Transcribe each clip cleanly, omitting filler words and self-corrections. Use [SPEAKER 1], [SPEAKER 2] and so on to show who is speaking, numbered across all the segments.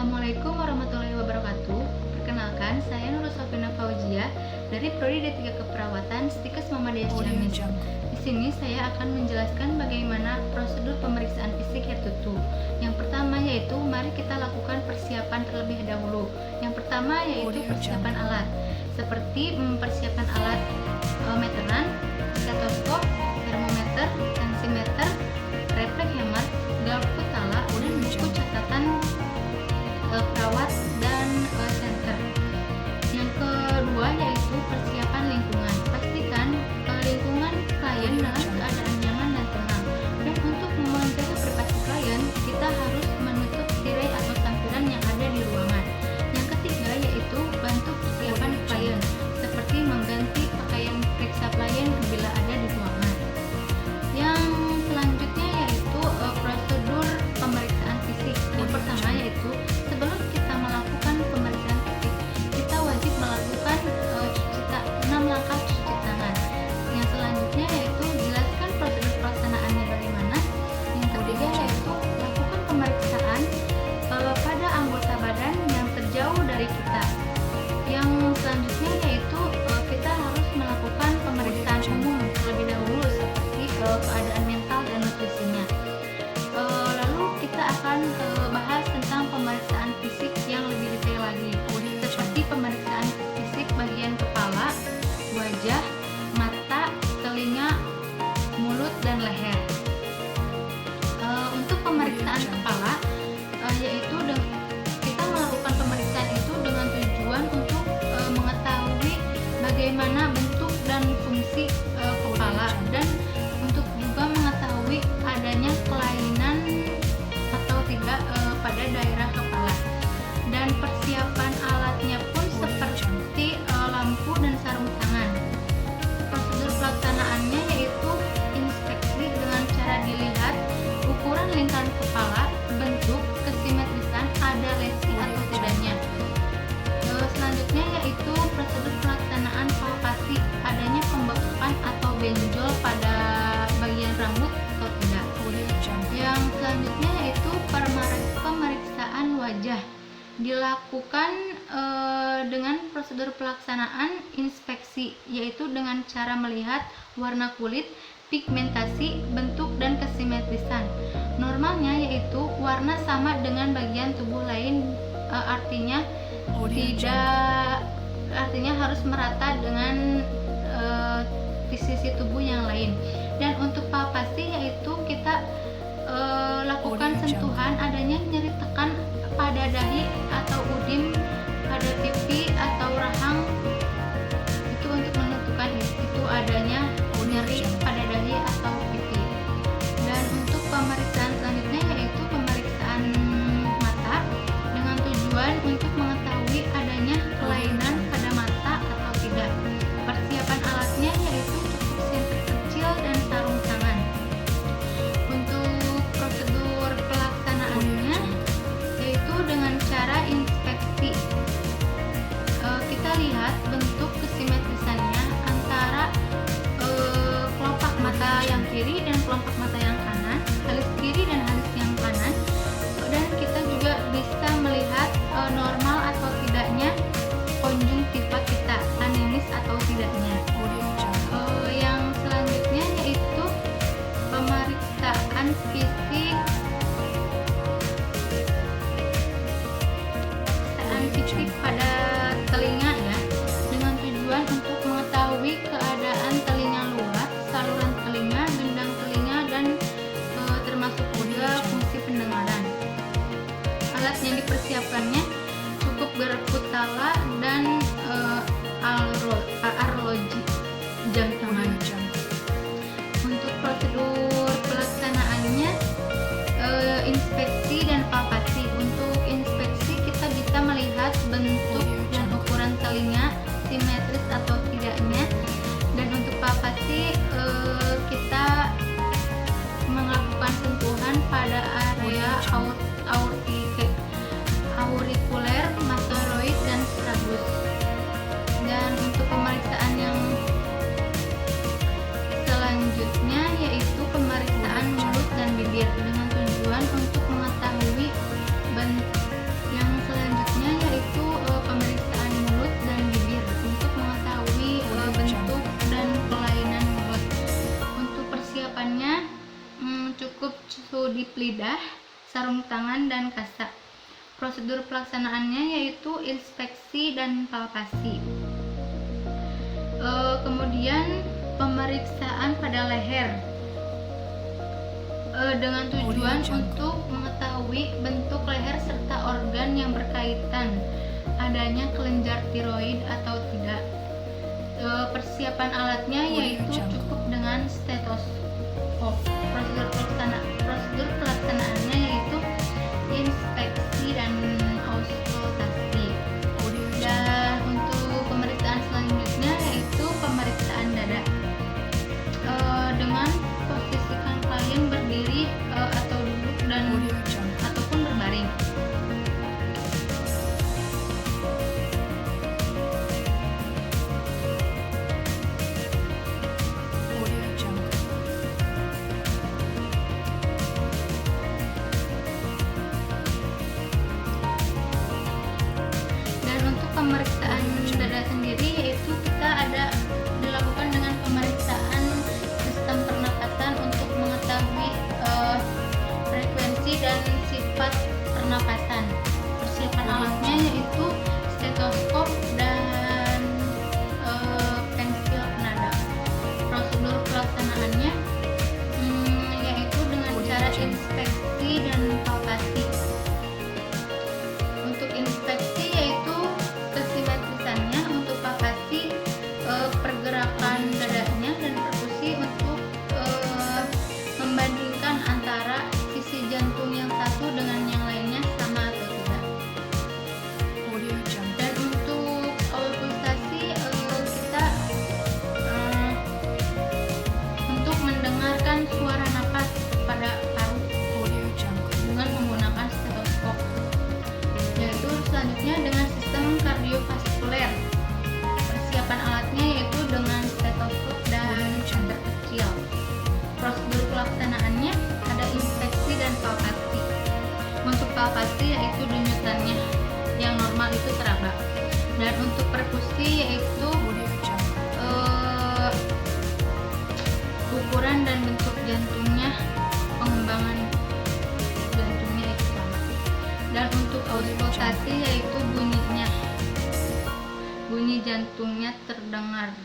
[SPEAKER 1] Assalamualaikum warahmatullahi wabarakatuh. Perkenalkan, saya Nurul Sofina Fauzia dari Prodi D3 Keperawatan Stikes Muhammadiyah Ciamis. Di sini saya akan menjelaskan bagaimana prosedur pemeriksaan fisik tertutup. Yang pertama yaitu mari kita lakukan persiapan terlebih dahulu. Yang pertama yaitu persiapan alat, seperti mempersiapkan alat meteran, stetoskop, termometer, tensimeter, refleks hammer, garpu tala, dan buku catatan perawat dan senter. Yang kedua yaitu persiapan lingkungan. Pastikan lingkungan klien dalam keadaan nyaman dan tenang. Dan untuk menjaga privasi klien, kita harus menutup tirai atau tampilan yang ada di ruangan. Yang ketiga yaitu bantu persiapan klien, seperti mengganti pakaian periksa klien bila ada di ruangan. Yang selanjutnya yaitu prosedur pemeriksaan fisik. Yang pertama yaitu sebelum kita melakukan pemeriksaan fisik, kita wajib melakukan 6 langkah cuci tangan. Yang selanjutnya yaitu jelaskan prosedur pelaksanaannya bagaimana. Yang ketiga yaitu lakukan pemeriksaan pada anggota badan yang terjauh dari kita. Yang selanjutnya yaitu kita harus melakukan pemeriksaan umum terlebih dahulu, seperti keadaan mental dan nutrisinya. Lalu kita akan bahas tentang pemeriksaan fisik yang lebih detail lagi, seperti pemeriksaan fisik bagian kepala, wajah, mata, telinga, mulut, dan leher. Untuk pemeriksaan kepala, yaitu kita melakukan pemeriksaan itu dengan tujuan untuk mengetahui bagaimana bentuk dan fungsi kepala, dan untuk juga mengetahui adanya kelainan atau tidak pada daerah kepala. Dan persiapan alatnya pun seperti lampu dan sarung tangan. Prosedur pelaksanaannya yaitu inspeksi dengan cara dilihat ukuran lingkaran kepala, bentuk, kesimetrisan, ada lesi atau tidaknya. Selanjutnya yaitu prosedur pelaksanaan palpasi, adanya pembekukan atau benjol pada bagian rambut atau tidak. Yang selanjutnya yaitu pemeriksaan wajah, dilakukan dengan prosedur pelaksanaan inspeksi, yaitu dengan cara melihat warna kulit, pigmentasi, bentuk, dan kesimetrisan. Normalnya yaitu warna sama dengan bagian tubuh lain, artinya harus merata dengan di sisi tubuh yang lain. Dan untuk palpasi yaitu kita lakukan sentuhan adanya nyeri tekan pada dahi atau udim, pada pipi atau rahang, itu untuk menentukan itu adanya nyeri pada dahi atau pipi. Dan untuk pemeriksaan selanjutnya yaitu pemeriksaan mata, dengan tujuan untuk mengetahui adanya kelainan pada mata atau tidak. Persiapan alatnya yaitu cukup senter kecil dan sarung tangan. Untuk prosedur pelaksanaannya yaitu dengan cara inspeksi, kita lihat bentuk kesimetrisannya antara kelopak mata yang kiri dan kelopak mata yang kanan, alis kiri dan alis yang kanan. Dan kita juga bisa melihat normal atau tidaknya konjungtiva kita, animis atau tidaknya. Yang selanjutnya yaitu pemeriksaan fisik pada telinga ya, dengan tujuan untuk mengetahui keadaan telinga luar, saluran telinga, gendang telinga, dan termasuk juga fungsi pendengaran. Alat yang dipersiapkannya cukup garpu tala dan arloji, jam tangan. Untuk prosedur pelaksanaannya inspeksi dan palpasi. Untuk inspeksi kita bisa melihat bentuk dan ukuran telinga, simetris atau tidaknya. Dan untuk palpasi kita melakukan sentuhan pada area aurikuler, mastoid, dan strabus. Dan untuk pemeriksaan yang selanjutnya yaitu pemeriksaan mulut dan bibir, dengan tujuan untuk mengetahui yang tutup lidah, sarung tangan, dan kasa. Prosedur pelaksanaannya yaitu inspeksi dan palpasi. Kemudian pemeriksaan pada leher dengan tujuan untuk mengetahui bentuk leher serta organ yang berkaitan, adanya kelenjar tiroid atau tidak. Persiapan alatnya yaitu cukup dengan stetoskop. Prosedur pelaksanaannya yaitu inspeksi dan auskultasi. Dan untuk pemeriksaan selanjutnya yaitu pemeriksaan dada. Dengan posisikan klien berdiri atau duduk dan ataupun berbaring. Dan untuk pemeriksaan dada sendiri yaitu kita dilakukan dengan pemeriksaan sistem pernapasan untuk mengetahui frekuensi dan sifat pernapasan. Persiapan alatnya yaitu stetoskop dan pensil penada. Prosedur pelaksanaannya yaitu dengan cara inspeksi dan palpasi. Untuk inspeksi yaitu kesimetrisannya, untuk palpasi pergerakan dadanya, dan perkusi untuk membandingkan antara sisi jantung yang satu dengan yang lainnya sama atau tidak. Dan untuk auskultasi kita untuk mendengarkan suara napas pada paru dengan menggunakan stetoskop. Yaitu selanjutnya dengan sistem kardiovaskuler. Persiapan alatnya yaitu dengan stetoskop dan chamber kecil. Prosedur pelaksanaannya ada inspeksi dan palpasi. Untuk palpasi yaitu denyutannya yang normal itu teraba. Dan untuk perkusi yaitu ukuran dan bentuk jantungnya, pengembangan jantungnya itu sama. Dan untuk auskultasi yaitu bunyi jantungnya terdengar.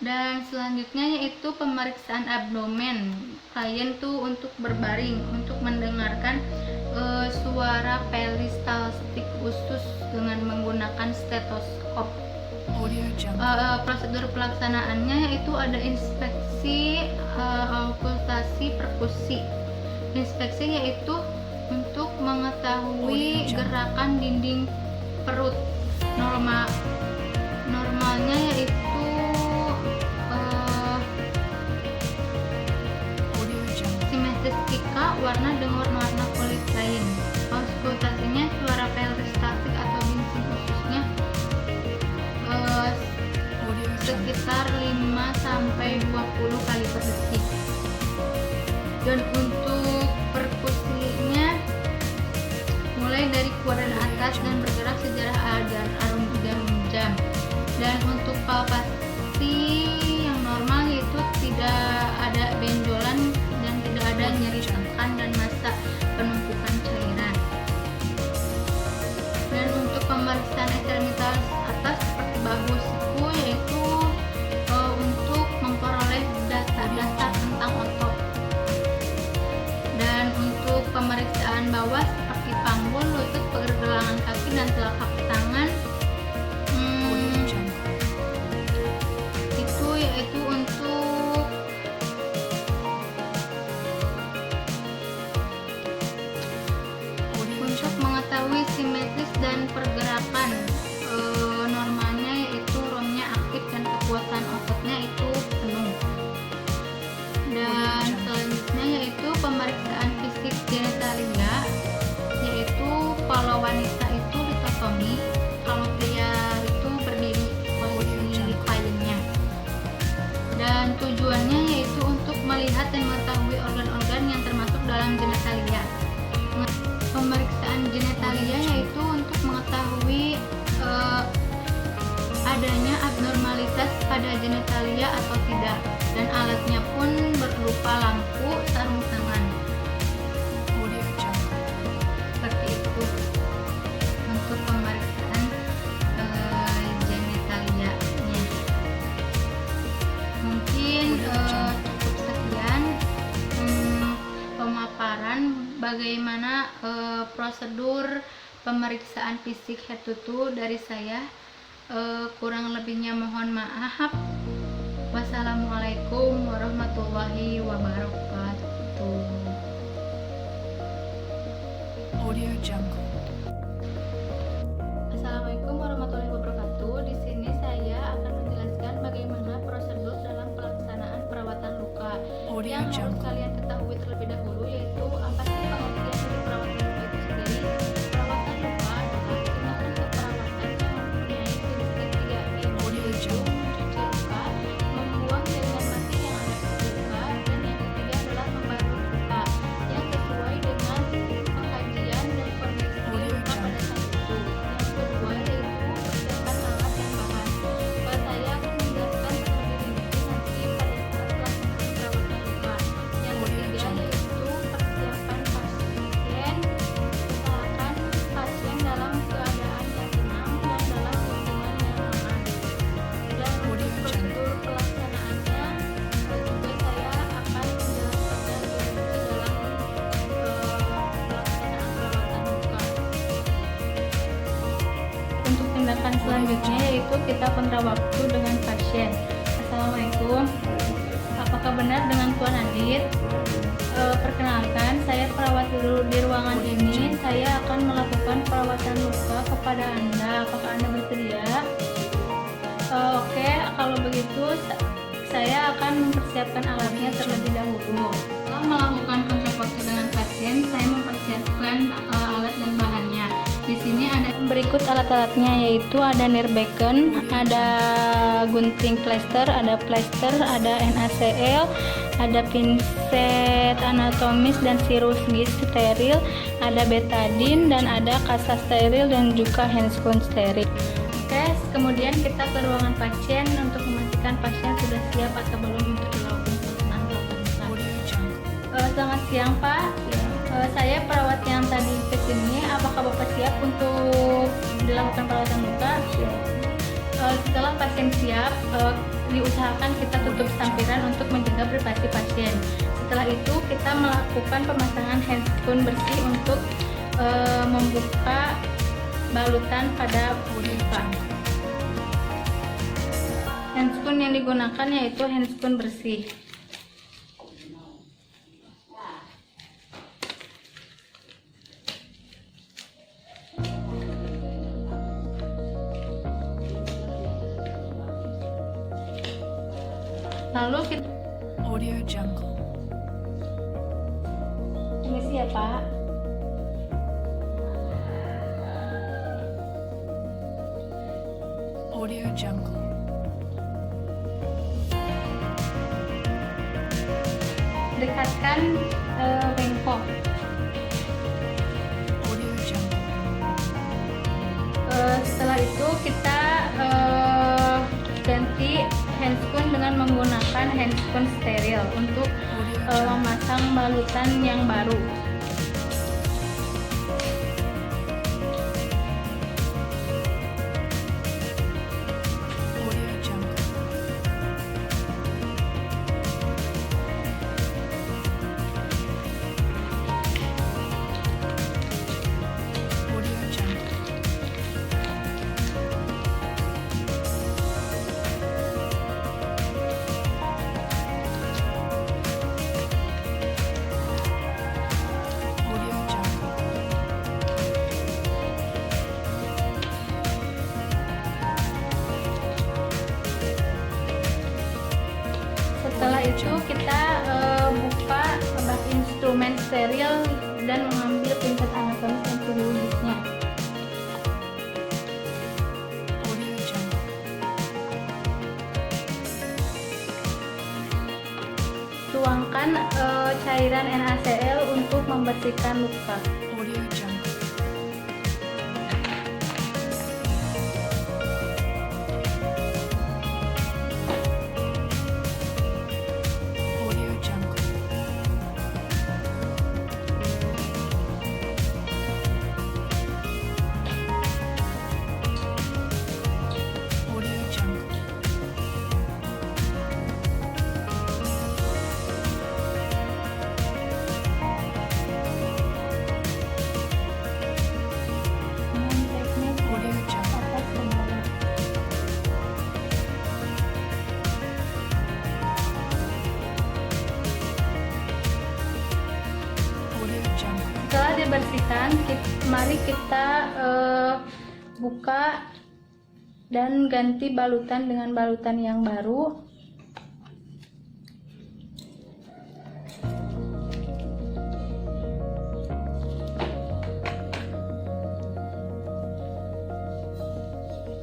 [SPEAKER 1] Dan selanjutnya yaitu pemeriksaan abdomen. Klien tuh untuk berbaring untuk mendengarkan suara peristaltik usus dengan menggunakan stetoskop. Prosedur pelaksanaannya yaitu ada inspeksi, auskultasi, perkusi. Inspeksi yaitu untuk mengetahui gerakan dinding perut. Normalnya yaitu simetristika warna dengan warna kulit lain. Auskultasinya suara peristaltik atau ginseng ususnya sekitar 5-20 kali per detik. Dan untuk perkusinya mulai dari kuadran atas dan bergerak sejarah jarum jam. Dan untuk palpasi yang normal yaitu tidak ada benjolan dan tidak ada nyeri tekan dan massa penumpukan cairan. Dan untuk pemeriksaan ekstremitas atas seperti bahu siku yaitu untuk memperoleh data-data tentang otot. Dan untuk pemeriksaan bawah seperti panggul, lutut, pergelangan kaki, dan telapak tangan itu yaitu untuk mengetahui simetris dan pergerakan. Normalnya yaitu romnya aktif dan kekuatan ototnya itu penuh. Dan selanjutnya yaitu pemeriksaan fisik genitalia, yaitu kalau wanita itu litotomi, kalau pria itu berdiri posisi kliennya. Dan tujuannya yaitu untuk melihat dan mengetahui organ-organ yang termasuk dalam genitalia. Pemeriksaan genitalia yaitu untuk mengetahui adanya abnormalitas pada genitalia atau tidak. dan alatnya pun berupa lampu, sarung tangan. Seperti itu untuk pemeriksaan genitalianya. Mungkin cukup sekian pemaparan bagaimana prosedur pemeriksaan fisik head to toe dari saya. Kurang lebihnya mohon maaf. Wassalamualaikum warahmatullahi wabarakatuh. Assalamualaikum warahmatullahi wabarakatuh. Di sini saya akan menjelaskan bagaimana prosedur dalam pelaksanaan perawatan luka. Yang harus kalian ketahui terlebih dahulu yaitu apa sih pengertian dari perawatan luka itu sendiri. Perawatan luka adalah tindakan keperawatan yang mempunyai prinsip 3M, yaitu mencuci luka, membuang jaringan mati yang ada di luka, dan yang ketiga adalah membalut luka yang sesuai dengan pengkajian dan kondisi luka pada saat itu. Yang kedua yaitu persiapan alat dan bahan. Saya akan menjelaskan terlebih rinci nanti pada saat pelaksanaan perawatan luka. Yang ketiga yaitu persiapan pasien. Usahakan pasien dalam keadaan yang tenang dan dalam lingkungan yang aman. Dan untuk prosedur pelaksanaannya juga saya akan menjelaskannya lebih rinci dalam pelaksanaan perawatan luka. Untuk tindakan selanjutnya yaitu kita kontrawaktu dengan pasien. Assalamualaikum. Apakah benar dengan Tuan Adit? Perkenalkan, saya perawat dulu di ruangan ini. Saya akan melakukan perawatan luka kepada Anda. Apakah Anda bersedia? Oke, kalau begitu saya akan mempersiapkan alatnya terlebih dahulu. Setelah melakukan kontak waktu dengan pasien, saya mempersiapkan alat dan bahannya. Di sini ada berikut alat-alatnya, yaitu ada Nirbecken, ada gunting plester, ada NaCl, ada pinset anatomis dan sirus gis steril, ada betadine, dan ada kasa steril dan juga handscoon steril. Oke, kemudian kita ke ruangan pasien untuk memastikan pasien sudah siap atau belum untuk dilakukan pelaksanaan perawatan luka. Selamat siang, Pak. Saya perawat yang tadi kesini. Apakah Bapak siap untuk dilakukan perawatan luka? Setelah pasien siap, diusahakan kita tutup sampiran untuk mencegah privasi pasien. Setelah itu kita melakukan pemasangan handscoon bersih untuk membuka balutan pada luka. Handscoon yang digunakan yaitu handscoon bersih. Lalu kita permisi ya, Pak. Dekatkan bengkok. Setelah itu kita ganti handscoon dengan menggunakan handscoon steril untuk memasang balutan yang baru. Setelah itu kita buka bak instrumen steril dan mengambil pinset anatomis dan chirurgisnya. Tuangkan cairan NaCl untuk membersihkan luka. Setelah dibersihkan, mari kita buka dan ganti balutan dengan balutan yang baru.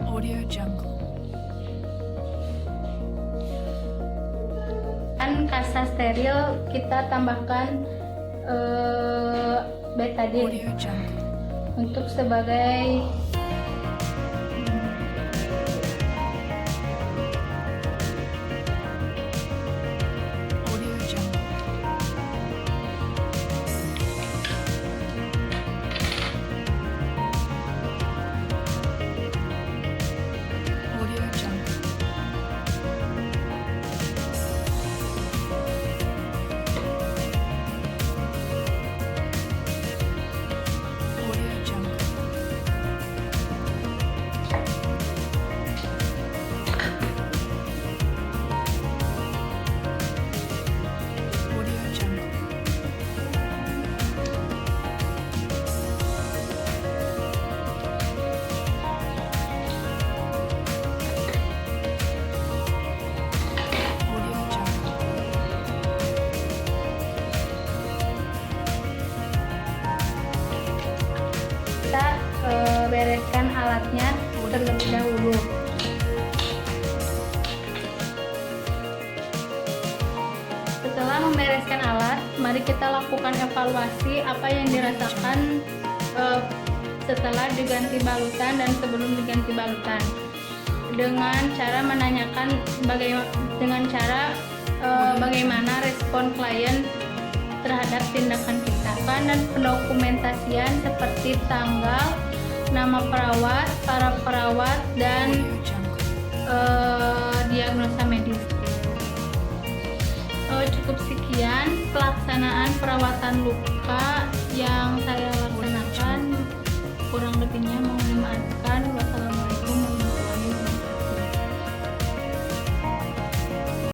[SPEAKER 2] Audio Jungle.
[SPEAKER 1] Dan kasa steril kita tambahkan betadine
[SPEAKER 2] Audio Jungle.
[SPEAKER 1] untuk sebagai
[SPEAKER 2] Audio Jungle. Audio Jungle. Audio Jungle. Audio Jungle. Audio Jungle.
[SPEAKER 1] kita bereskan alatnya terlebih dahulu. Setelah membereskan alat, mari kita lakukan evaluasi apa yang dirasakan setelah diganti balutan dan sebelum diganti balutan, dengan cara menanyakan bagaimana respon klien terhadap tindakan kita, dan pendokumentasian seperti tanggal, nama perawat, para perawat, dan
[SPEAKER 2] Audio Jungle.
[SPEAKER 1] diagnosa medis. Cukup sekian pelaksanaan perawatan luka yang saya laksanakan, kurang lebihnya mohon dimaafkan.